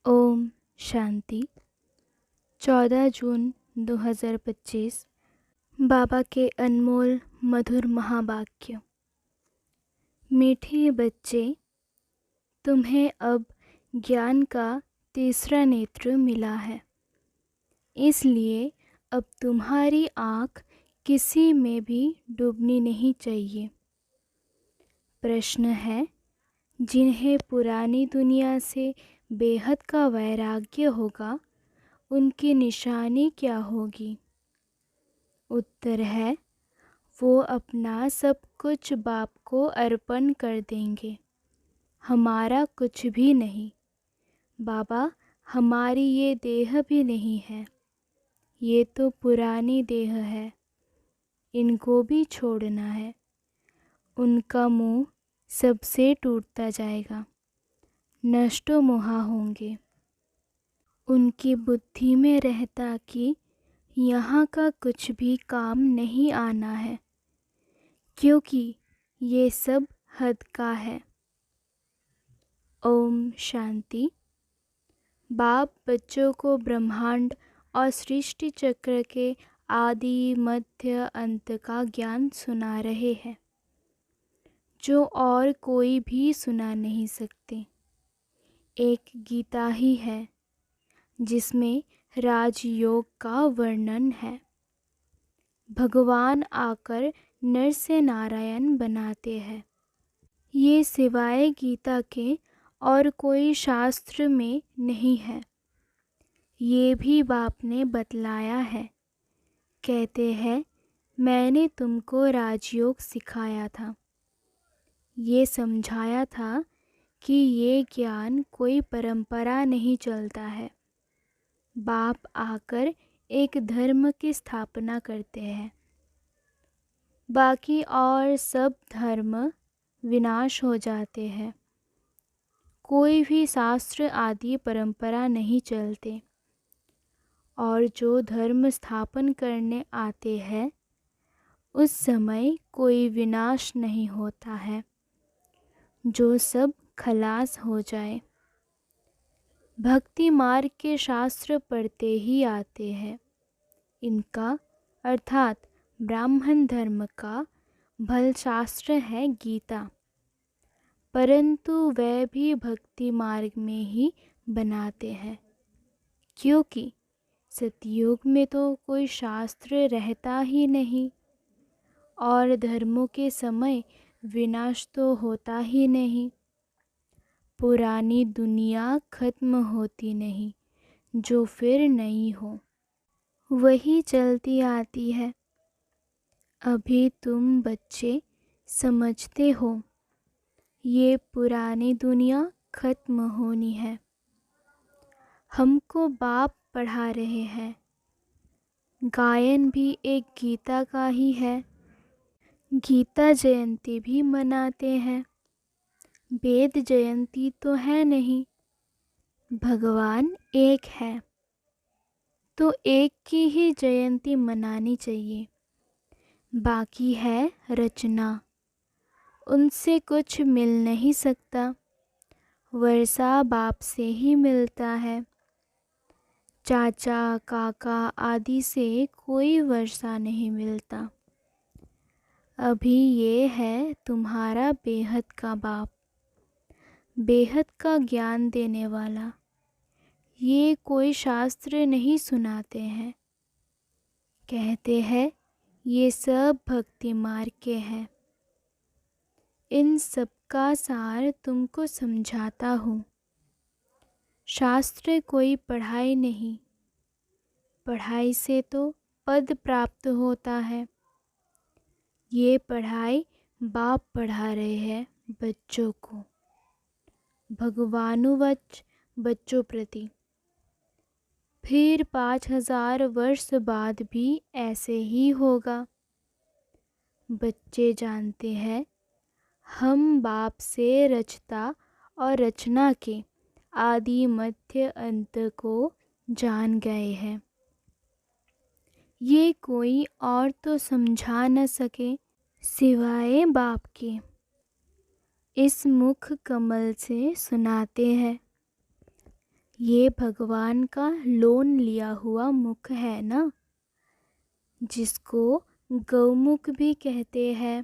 ओम शांति। 14 जून 2025। बाबा के अनमोल मधुर महावाक्य। मीठे बच्चे, तुम्हें अब ज्ञान का तीसरा नेत्र मिला है, इसलिए अब तुम्हारी आँख किसी में भी डूबनी नहीं चाहिए। प्रश्न है, जिन्हें पुरानी दुनिया से बेहद का वैराग्य होगा, उनकी निशानी क्या होगी? उत्तर है, वो अपना सब कुछ बाप को अर्पण कर देंगे। हमारा कुछ भी नहीं। बाबा, हमारी ये देह भी नहीं है, ये तो पुरानी देह है, इनको भी छोड़ना है। उनका मुंह सबसे टूटता जाएगा, नष्टो मोहा होंगे। उनकी बुद्धि में रहता कि यहाँ का कुछ भी काम नहीं आना है, क्योंकि ये सब हद का है। ओम शांति। बाप बच्चों को ब्रह्मांड और सृष्टि चक्र के आदि मध्य अंत का ज्ञान सुना रहे हैं, जो और कोई भी सुना नहीं सकते। एक गीता ही है जिसमें राजयोग का वर्णन है। भगवान आकर नर से नारायण बनाते हैं। ये सिवाय गीता के और कोई शास्त्र में नहीं है। ये भी बाप ने बतलाया है। कहते हैं, मैंने तुमको राजयोग सिखाया था। ये समझाया था कि ये ज्ञान कोई परंपरा नहीं चलता है। बाप आकर एक धर्म की स्थापना करते हैं। बाकी और सब धर्म विनाश हो जाते हैं। कोई भी शास्त्र आदि परंपरा नहीं चलते। और जो धर्म स्थापन करने आते हैं, उस समय कोई विनाश नहीं होता है, जो सब खलास हो जाए। भक्ति मार्ग के शास्त्र पढ़ते ही आते हैं। इनका अर्थात ब्राह्मण धर्म का भल शास्त्र है गीता, परंतु वह भी भक्ति मार्ग में ही बनाते हैं, क्योंकि सतयुग में तो कोई शास्त्र रहता ही नहीं और धर्मों के समय विनाश तो होता ही नहीं। पुरानी दुनिया खत्म होती नहीं, जो फिर नई हो वही चलती आती है। अभी तुम बच्चे समझते हो, ये पुरानी दुनिया खत्म होनी है। हमको बाप पढ़ा रहे हैं। गायन भी एक गीता का ही है। गीता जयंती भी मनाते हैं। वेद जयंती तो है नहीं। भगवान एक है, तो एक की ही जयंती मनानी चाहिए। बाकी है रचना, उनसे कुछ मिल नहीं सकता। वर्षा बाप से ही मिलता है। चाचा काका आदि से कोई वर्षा नहीं मिलता। अभी ये है तुम्हारा बेहद का बाप, बेहद का ज्ञान देने वाला। ये कोई शास्त्र नहीं सुनाते हैं। कहते हैं ये सब भक्ति मार्ग के हैं। इन सब का सार तुमको समझाता हूँ। शास्त्र कोई पढ़ाई नहीं, पढ़ाई से तो पद प्राप्त होता है। ये पढ़ाई बाप पढ़ा रहे हैं बच्चों को, भगवानुवच बच्चों प्रति। फिर 5000 वर्ष बाद भी ऐसे ही होगा। बच्चे जानते हैं, हम बाप से रचता और रचना के आदि मध्य अंत को जान गए हैं। ये कोई और तो समझा न सके सिवाय बाप के। इस मुख कमल से सुनाते हैं। ये भगवान का लोन लिया हुआ मुख है ना, जिसको गौमुख भी कहते हैं।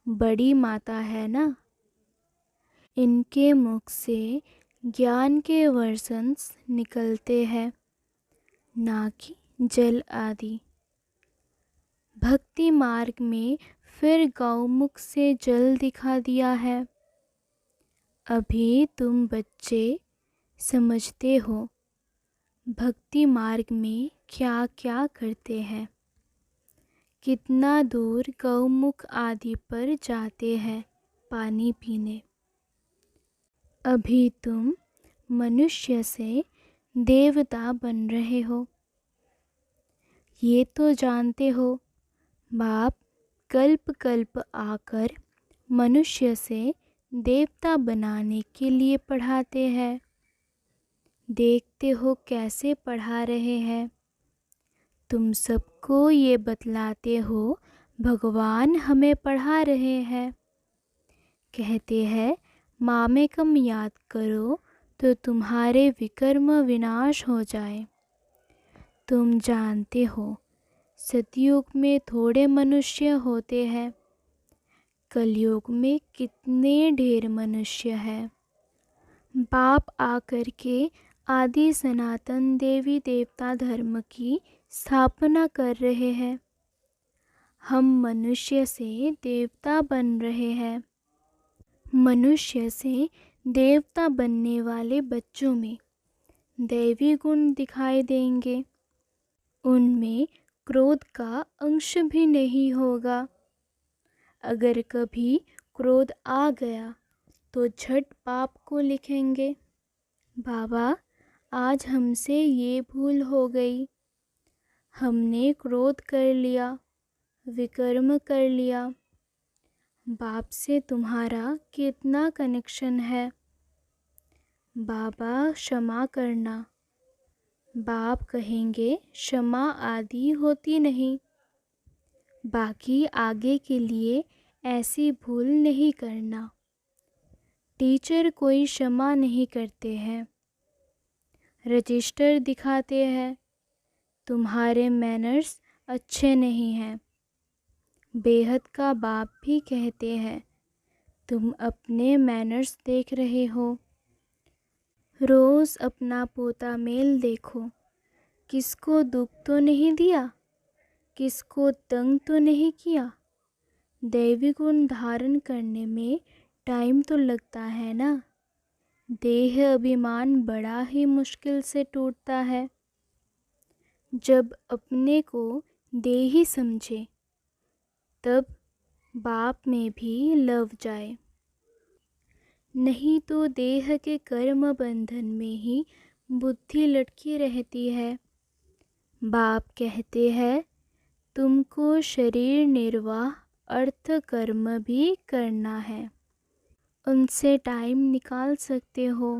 बड़ी माता है ना, इनके मुख से ज्ञान के वर्षंस निकलते हैं, ना कि जल आदि। भक्ति मार्ग में फिर गौमुख से जल दिखा दिया है। अभी तुम बच्चे समझते हो भक्ति मार्ग में क्या क्या करते हैं, कितना दूर गौमुख आदि पर जाते हैं पानी पीने। अभी तुम मनुष्य से देवता बन रहे हो। ये तो जानते हो बाप कल्प कल्प आकर मनुष्य से देवता बनाने के लिए पढ़ाते हैं। देखते हो कैसे पढ़ा रहे हैं। तुम सबको ये बतलाते हो भगवान हमें पढ़ा रहे हैं। कहते हैं मामेकम याद करो तो तुम्हारे विकर्म विनाश हो जाए। तुम जानते हो सतयुग में थोड़े मनुष्य होते हैं, कलयुग में कितने ढेर मनुष्य हैं। बाप आकर के आदि सनातन देवी देवता धर्म की स्थापना कर रहे हैं। हम मनुष्य से देवता बन रहे हैं। मनुष्य से देवता बनने वाले बच्चों में दैवी गुण दिखाई देंगे। उनमें क्रोध का अंश भी नहीं होगा। अगर कभी क्रोध आ गया तो झट पाप को लिखेंगे, बाबा आज हमसे ये भूल हो गई, हमने क्रोध कर लिया, विकर्म कर लिया। बाप से तुम्हारा कितना कनेक्शन है, बाबा क्षमा करना। बाप कहेंगे क्षमा आदि होती नहीं, बाकी आगे के लिए ऐसी भूल नहीं करना। टीचर कोई क्षमा नहीं करते हैं, रजिस्टर दिखाते हैं तुम्हारे मैनर्स अच्छे नहीं हैं। बेहद का बाप भी कहते हैं तुम अपने मैनर्स देख रहे हो। रोज़ अपना पोता मेल देखो, किसको दुख तो नहीं दिया, किसको तंग तो नहीं किया। दैवी गुण धारण करने में टाइम तो लगता है ना। देह अभिमान बड़ा ही मुश्किल से टूटता है। जब अपने को देही समझे तब बाप में भी लव जाए, नहीं तो देह के कर्म बंधन में ही बुद्धि लटकी रहती है। बाप कहते हैं तुमको शरीर निर्वाह अर्थ कर्म भी करना है, उनसे टाइम निकाल सकते हो।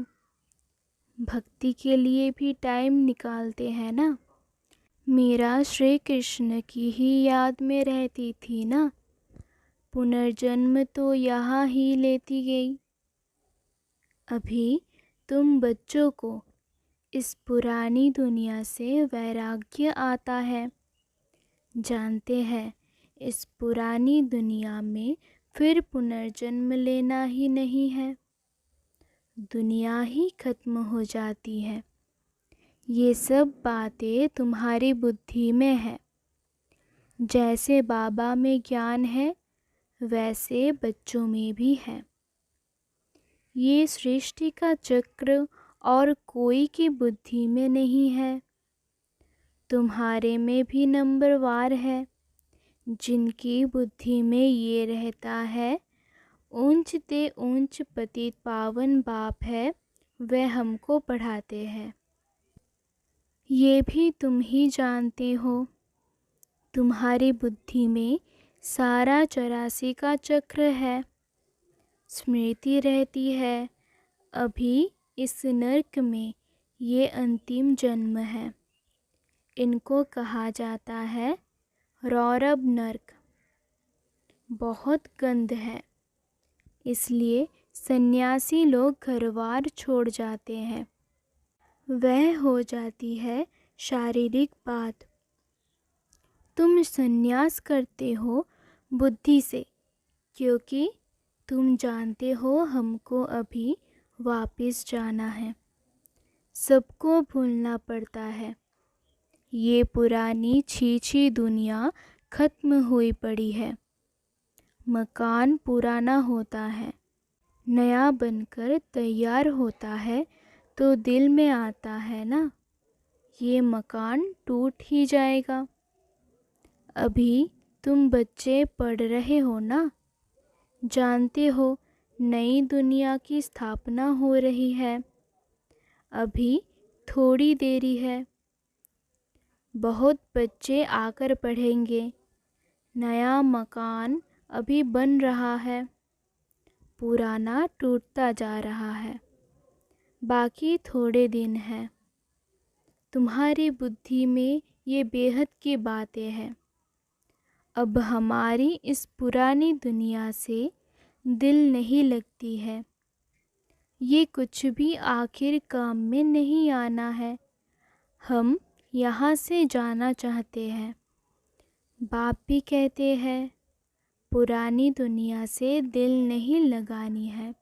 भक्ति के लिए भी टाइम निकालते हैं ना। मीरा श्री कृष्ण की ही याद में रहती थी ना, पुनर्जन्म तो यहाँ ही लेती गई। अभी तुम बच्चों को इस पुरानी दुनिया से वैराग्य आता है। जानते हैं इस पुरानी दुनिया में फिर पुनर्जन्म लेना ही नहीं है, दुनिया ही खत्म हो जाती है। ये सब बातें तुम्हारी बुद्धि में है। जैसे बाबा में ज्ञान है वैसे बच्चों में भी है। ये सृष्टि का चक्र और कोई की बुद्धि में नहीं है, तुम्हारे में भी नंबरवार है। जिनकी बुद्धि में ये रहता है ऊंच ते ऊंच पतित पावन बाप है, वह हमको पढ़ाते हैं। ये भी तुम ही जानते हो। तुम्हारी बुद्धि में सारा 84 का चक्र है। स्मृति रहती है अभी इस नर्क में ये अंतिम जन्म है। इनको कहा जाता है रौरव नर्क। बहुत गंध है, इसलिए सन्यासी लोग घरवार छोड़ जाते हैं। वह हो जाती है शारीरिक बात। तुम संन्यास करते हो बुद्धि से, क्योंकि तुम जानते हो हमको अभी वापस जाना है। सबको भूलना पड़ता है। ये पुरानी छीछी दुनिया खत्म हुई पड़ी है। मकान पुराना होता है, नया बनकर तैयार होता है तो दिल में आता है ना, ये मकान टूट ही जाएगा। अभी तुम बच्चे पढ़ रहे हो ना, जानते हो नई दुनिया की स्थापना हो रही है। अभी थोड़ी देरी है, बहुत बच्चे आकर पढ़ेंगे। नया मकान अभी बन रहा है, पुराना टूटता जा रहा है। बाकी थोड़े दिन हैं। तुम्हारी बुद्धि में ये बेहद की बातें हैं। अब हमारी इस पुरानी दुनिया से दिल नहीं लगती है। ये कुछ भी आखिर काम में नहीं आना है। हम यहाँ से जाना चाहते हैं। बाप भी कहते हैं पुरानी दुनिया से दिल नहीं लगानी है।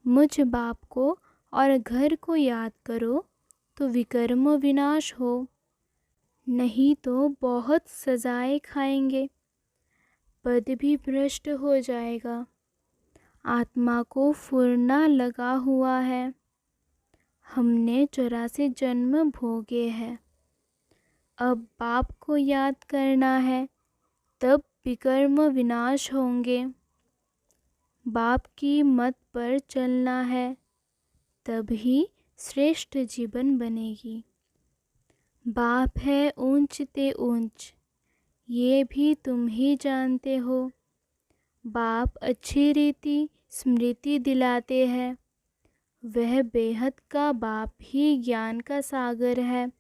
मुझ बाप को और घर को याद करो तो विकर्म विनाश हो, नहीं तो बहुत सजाएं खाएंगे। पद भी भ्रष्ट हो जाएगा। आत्मा को फुरना लगा हुआ है। हमने 84 जन्म भोगे हैं। अब बाप को याद करना है, तब विकर्म विनाश होंगे। बाप की मत पर चलना है, तभी श्रेष्ठ जीवन बनेगी। बाप है ऊंच ते ऊंच, ये भी तुम ही जानते हो। बाप अच्छी रीति स्मृति दिलाते हैं। वह बेहद का बाप ही ज्ञान का सागर है,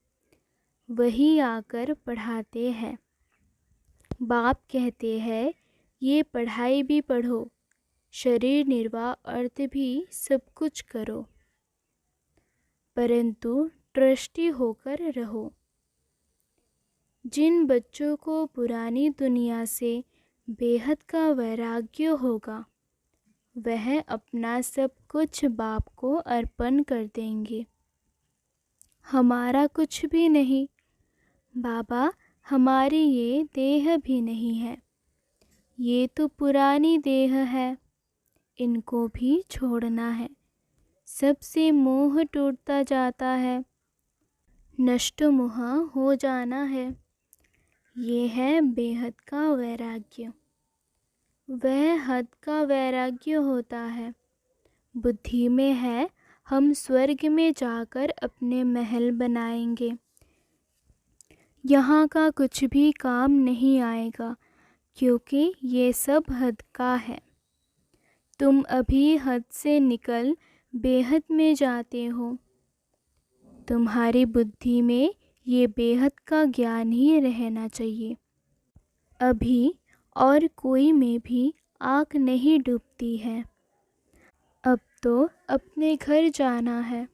वही आकर पढ़ाते हैं। बाप कहते हैं ये पढ़ाई भी पढ़ो, शरीर निर्वाह अर्थ भी सब कुछ करो, परंतु ट्रस्टी होकर रहो। जिन बच्चों को पुरानी दुनिया से बेहद का वैराग्य होगा, वह अपना सब कुछ बाप को अर्पण कर देंगे। हमारा कुछ भी नहीं बाबा, हमारी ये देह भी नहीं है। ये तो पुरानी देह है, इनको भी छोड़ना है। सबसे मोह टूटता जाता है, नष्ट मोह हो जाना है। ये है बेहद का वैराग्य। वह हद का वैराग्य होता है। बुद्धि में है हम स्वर्ग में जाकर अपने महल बनाएंगे। यहाँ का कुछ भी काम नहीं आएगा, क्योंकि ये सब हद का है। तुम अभी हद से निकल बेहद में जाते हो। तुम्हारी बुद्धि में ये बेहद का ज्ञान ही रहना चाहिए। अभी और कोई में भी आँख नहीं डूबती है। अब तो अपने घर जाना है।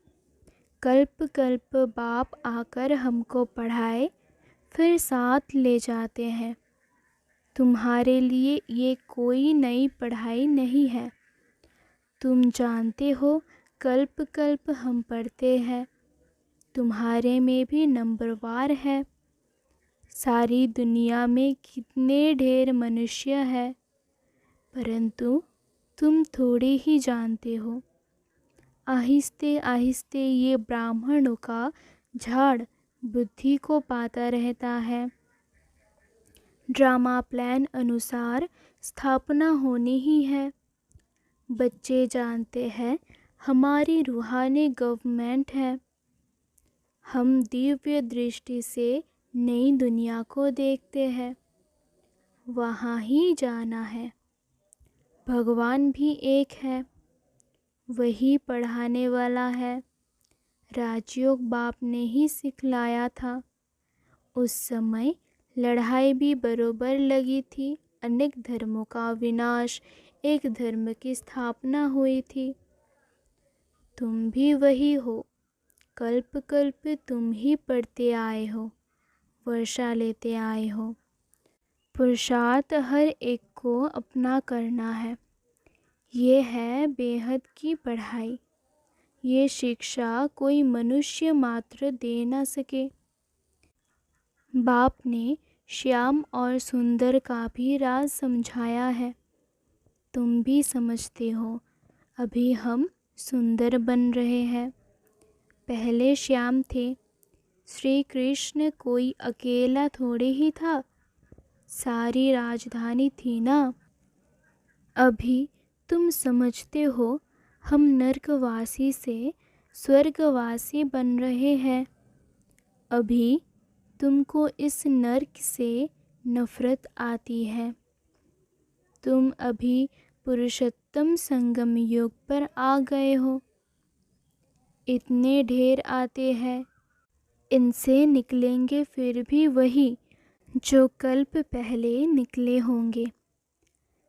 कल्प कल्प बाप आकर हमको पढ़ाए, फिर साथ ले जाते हैं। तुम्हारे लिए ये कोई नई पढ़ाई नहीं है। तुम जानते हो कल्प कल्प हम पढ़ते हैं। तुम्हारे में भी नंबरवार है। सारी दुनिया में कितने ढेर मनुष्य है, परंतु तुम थोड़े ही जानते हो। आहिस्ते आहिस्ते ये ब्राह्मणों का झाड़ बुद्धि को पाता रहता है। ड्रामा प्लान अनुसार स्थापना होनी ही है। बच्चे जानते हैं हमारी रूहानी गवर्नमेंट है। हम दिव्य दृष्टि से नई दुनिया को देखते हैं, वहाँ ही जाना है। भगवान भी एक है, वही पढ़ाने वाला है। राजयोग बाप ने ही सिखलाया था। उस समय लड़ाई भी बरोबर लगी थी। अनेक धर्मों का विनाश, एक धर्म की स्थापना हुई थी। तुम भी वही हो। कल्प कल्प तुम ही पढ़ते आए हो, वर्षा लेते आए हो। पुरुषार्थ हर एक को अपना करना है। ये है बेहद की पढ़ाई। ये शिक्षा कोई मनुष्य मात्र दे ना सके। बाप ने श्याम और सुंदर का भी राज समझाया है। तुम भी समझते हो, अभी हम सुंदर बन रहे हैं। पहले श्याम थे। श्री कृष्ण कोई अकेला थोड़े ही था, सारी राजधानी थी ना। अभी तुम समझते हो, हम नरकवासी से स्वर्गवासी बन रहे हैं। अभी तुमको इस नरक से नफरत आती है। तुम अभी पुरुषोत्तम संगम युग पर आ गए हो। इतने ढेर आते हैं, इनसे निकलेंगे फिर भी वही जो कल्प पहले निकले होंगे।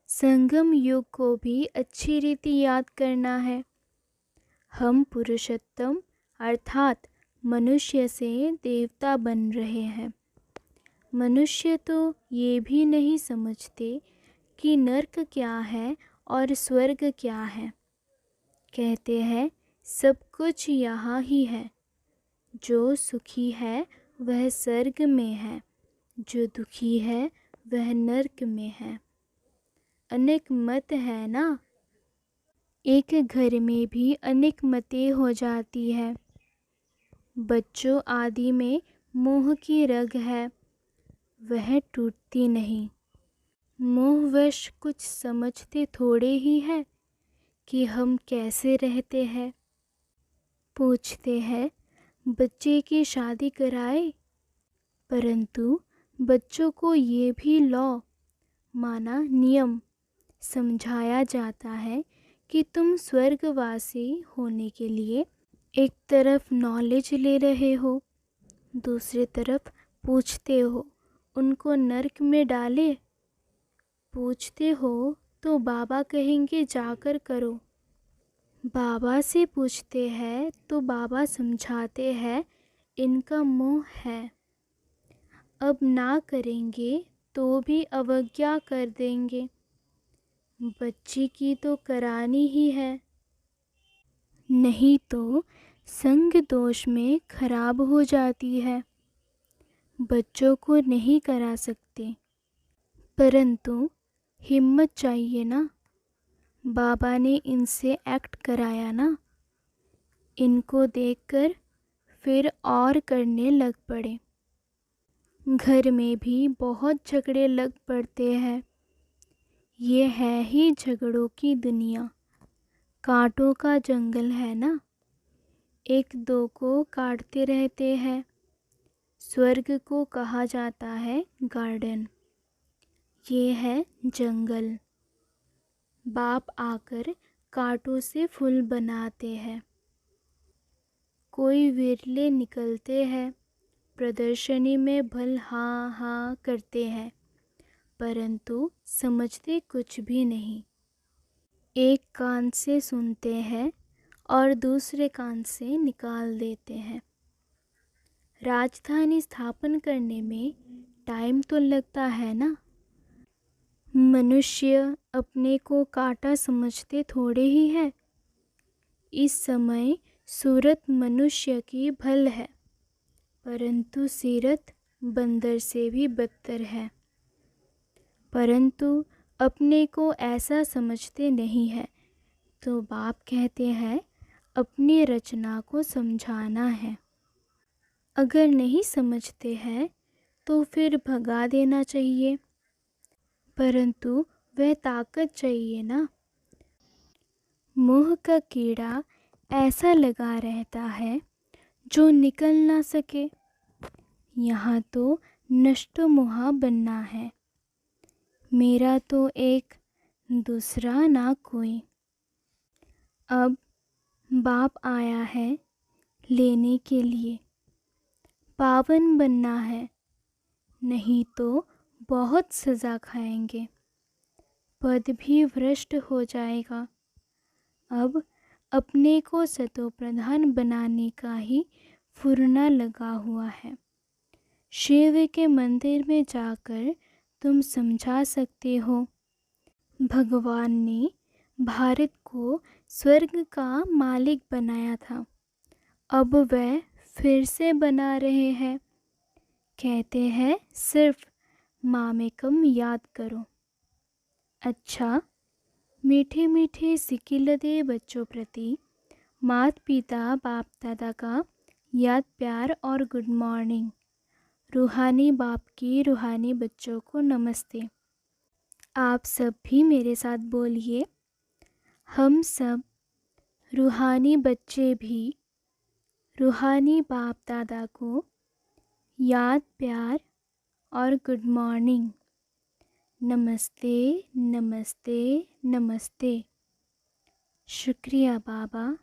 संगम युग को भी अच्छी रीति याद करना है। हम पुरुषोत्तम अर्थात मनुष्य से देवता बन रहे हैं। मनुष्य तो ये भी नहीं समझते कि नरक क्या है और स्वर्ग क्या है। कहते हैं सब कुछ यहाँ ही है। जो सुखी है वह स्वर्ग में है, जो दुखी है वह नरक में है। अनेक मत है ना। एक घर में भी अनेक मतें हो जाती है। बच्चों आदि में मोह की रग है, वह टूटती नहीं। मोहवश कुछ समझते थोड़े ही है कि हम कैसे रहते हैं। पूछते हैं बच्चे की शादी कराए, परंतु बच्चों को ये भी लॉ माना नियम समझाया जाता है कि तुम स्वर्गवासी होने के लिए एक तरफ नॉलेज ले रहे हो, दूसरी तरफ पूछते हो उनको नरक में डाले। पूछते हो तो बाबा कहेंगे जाकर करो। बाबा से पूछते हैं तो बाबा समझाते हैं इनका मोह है, अब ना करेंगे तो भी अवज्ञा कर देंगे। बच्ची की तो करानी ही है, नहीं तो संग दोष में खराब हो जाती है। बच्चों को नहीं करा सकते, परंतु हिम्मत चाहिए ना। बाबा ने इनसे एक्ट कराया ना। इनको देखकर फिर और करने लग पड़े। घर में भी बहुत झगड़े लग पड़ते हैं। ये है ही झगड़ों की दुनिया, कांटों का जंगल है ना। एक दो को काटते रहते हैं। स्वर्ग को कहा जाता है गार्डन, ये है जंगल। बाप आकर कांटों से फूल बनाते हैं। कोई विरले निकलते हैं, प्रदर्शनी में भल हाँ हाँ करते हैं, परंतु समझते कुछ भी नहीं। एक कान से सुनते हैं और दूसरे कान से निकाल देते हैं। राजधानी स्थापन करने में टाइम तो लगता है ना। मनुष्य अपने को कांटा समझते थोड़े ही है। इस समय सूरत मनुष्य की भल है, परंतु सीरत बंदर से भी बदतर है। परंतु अपने को ऐसा समझते नहीं है, तो बाप कहते हैं अपनी रचना को समझाना है। अगर नहीं समझते हैं तो फिर भगा देना चाहिए, परंतु वह ताकत चाहिए ना। मोह का कीड़ा ऐसा लगा रहता है जो निकल ना सके। यहाँ तो नष्ट मोहा बनना है। मेरा तो एक, दूसरा ना कोई। अब बाप आया है लेने के लिए। पावन बनना है, नहीं तो बहुत सज़ा खाएंगे। पद भी भ्रष्ट हो जाएगा। अब अपने को सतोप्रधान बनाने का ही फुरना लगा हुआ है। शिव के मंदिर में जाकर तुम समझा सकते हो, भगवान ने भारत को स्वर्ग का मालिक बनाया था, अब वह फिर से बना रहे हैं। कहते हैं सिर्फ मामेकम याद करो। अच्छा, मीठे मीठे सिकिलदे बच्चों प्रति माता पिता बाप दादा का याद प्यार और गुड मॉर्निंग। रूहानी बाप की रूहानी बच्चों को नमस्ते। आप सब भी मेरे साथ बोलिए, हम सब रूहानी बच्चे भी रूहानी बाप दादा को याद प्यार और गुड मॉर्निंग। नमस्ते नमस्ते नमस्ते। शुक्रिया बाबा,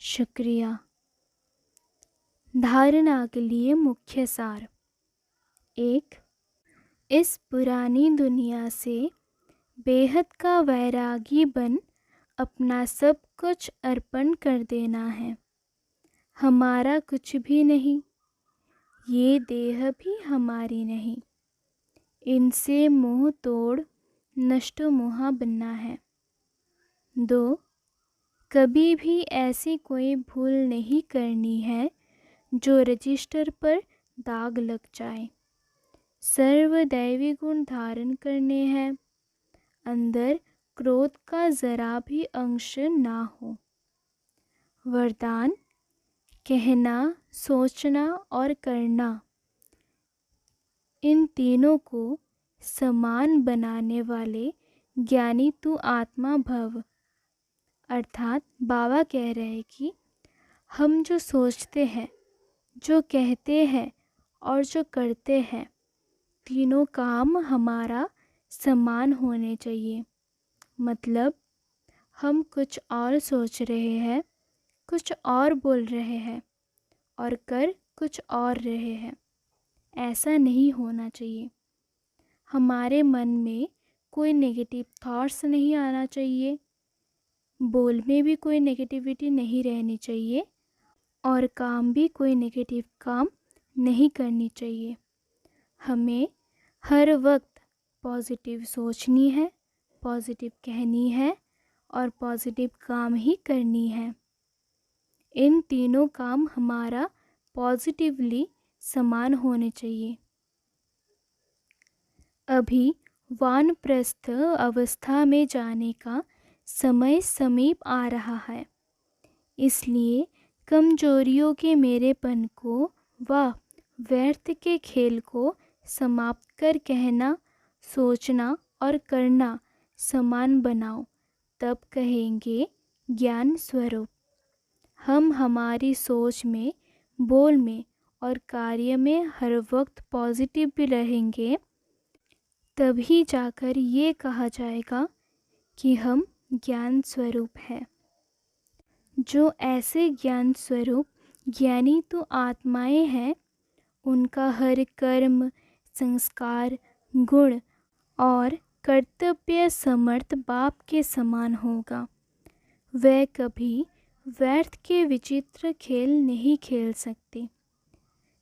शुक्रिया। धारणा के लिए मुख्य सार। 1. इस पुरानी दुनिया से बेहद का वैरागी बन अपना सब कुछ अर्पण कर देना है। हमारा कुछ भी नहीं, ये देह भी हमारी नहीं। इनसे मोह तोड़ नष्ट मोहा बनना है। 2. कभी भी ऐसी कोई भूल नहीं करनी है जो रजिस्टर पर दाग लग जाए। सर्वदैवी गुण धारण करने हैं, अंदर क्रोध का जरा भी अंश ना हो। वरदान, कहना, सोचना और करना, इन तीनों को समान बनाने वाले ज्ञानी तू आत्मा भव। अर्थात बाबा कह रहे हैं कि हम जो सोचते हैं, जो कहते हैं और जो करते हैं, तीनों काम हमारा समान होने चाहिए। मतलब हम कुछ और सोच रहे हैं, कुछ और बोल रहे हैं और कर कुछ और रहे हैं, ऐसा नहीं होना चाहिए। हमारे मन में कोई नेगेटिव थॉट्स नहीं आना चाहिए, बोल में भी कोई नेगेटिविटी नहीं रहनी चाहिए और काम भी कोई नेगेटिव काम नहीं करनी चाहिए। हमें हर वक्त पॉजिटिव सोचनी है, पॉजिटिव कहनी है और पॉजिटिव काम ही करनी है। इन तीनों काम हमारा पॉजिटिवली समान होने चाहिए। अभी वानप्रस्थ अवस्था में जाने का समय समीप आ रहा है, इसलिए कमजोरियों के मेरेपन को व व्यर्थ के खेल को समाप्त कर कहना, सोचना और करना समान बनाओ, तब कहेंगे ज्ञान स्वरूप। हम हमारी सोच में, बोल में और कार्य में हर वक्त पॉजिटिव भी रहेंगे, तभी जाकर ये कहा जाएगा कि हम ज्ञान स्वरूप हैं। जो ऐसे ज्ञान स्वरूप ज्ञानी तो आत्माएं हैं, उनका हर कर्म, संस्कार, गुण और कर्तव्य समर्थ बाप के समान होगा। वह कभी व्यर्थ के विचित्र खेल नहीं खेल सकते,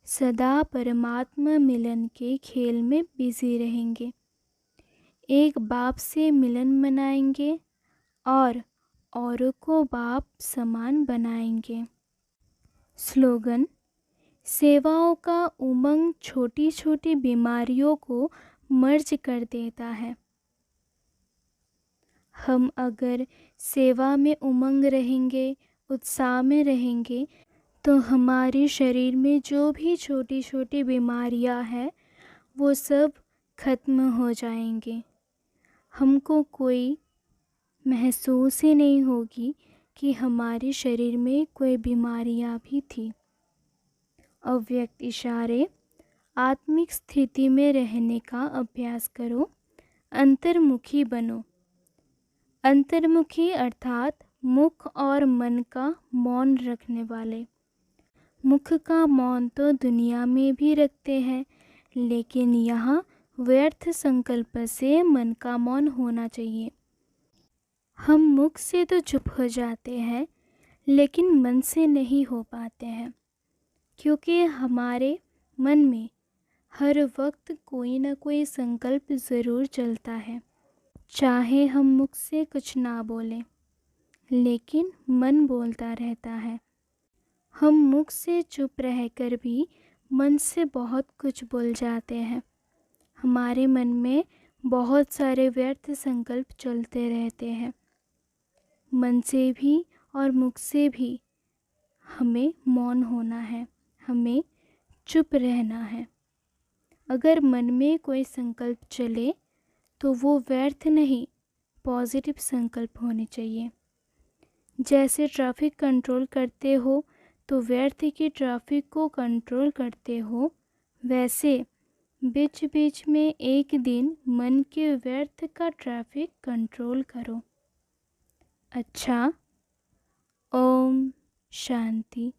सदा परमात्मा मिलन के खेल में बिजी रहेंगे। एक बाप से मिलन मनाएंगे और औरों को बाप समान बनाएंगे। स्लोगन, सेवाओं का उमंग छोटी छोटी बीमारियों को मर्ज कर देता है। हम अगर सेवा में उमंग रहेंगे, उत्साह में रहेंगे, तो हमारे शरीर में जो भी छोटी छोटी बीमारियां हैं वो सब खत्म हो जाएंगे। हमको कोई महसूस ही नहीं होगी कि हमारे शरीर में कोई बीमारियां भी थी। अव्यक्त इशारे, आत्मिक स्थिति में रहने का अभ्यास करो, अंतर्मुखी बनो। अंतर्मुखी अर्थात मुख और मन का मौन रखने वाले। मुख का मौन तो दुनिया में भी रखते हैं, लेकिन यहाँ व्यर्थ संकल्प से मन का मौन होना चाहिए। हम मुख से तो चुप हो जाते हैं, लेकिन मन से नहीं हो पाते हैं, क्योंकि हमारे मन में हर वक्त कोई ना कोई संकल्प ज़रूर चलता है। चाहे हम मुख से कुछ ना बोलें, लेकिन मन बोलता रहता है। हम मुख से चुप रहकर भी मन से बहुत कुछ बोल जाते हैं। हमारे मन में बहुत सारे व्यर्थ संकल्प चलते रहते हैं। मन से भी और मुख से भी हमें मौन होना है, हमें चुप रहना है। अगर मन में कोई संकल्प चले तो वो व्यर्थ नहीं, पॉजिटिव संकल्प होने चाहिए। जैसे ट्रैफिक कंट्रोल करते हो तो व्यर्थ की ट्रैफिक को कंट्रोल करते हो, वैसे बीच बीच में एक दिन मन के व्यर्थ का ट्रैफिक कंट्रोल करो। अच्छा, ओम शांति।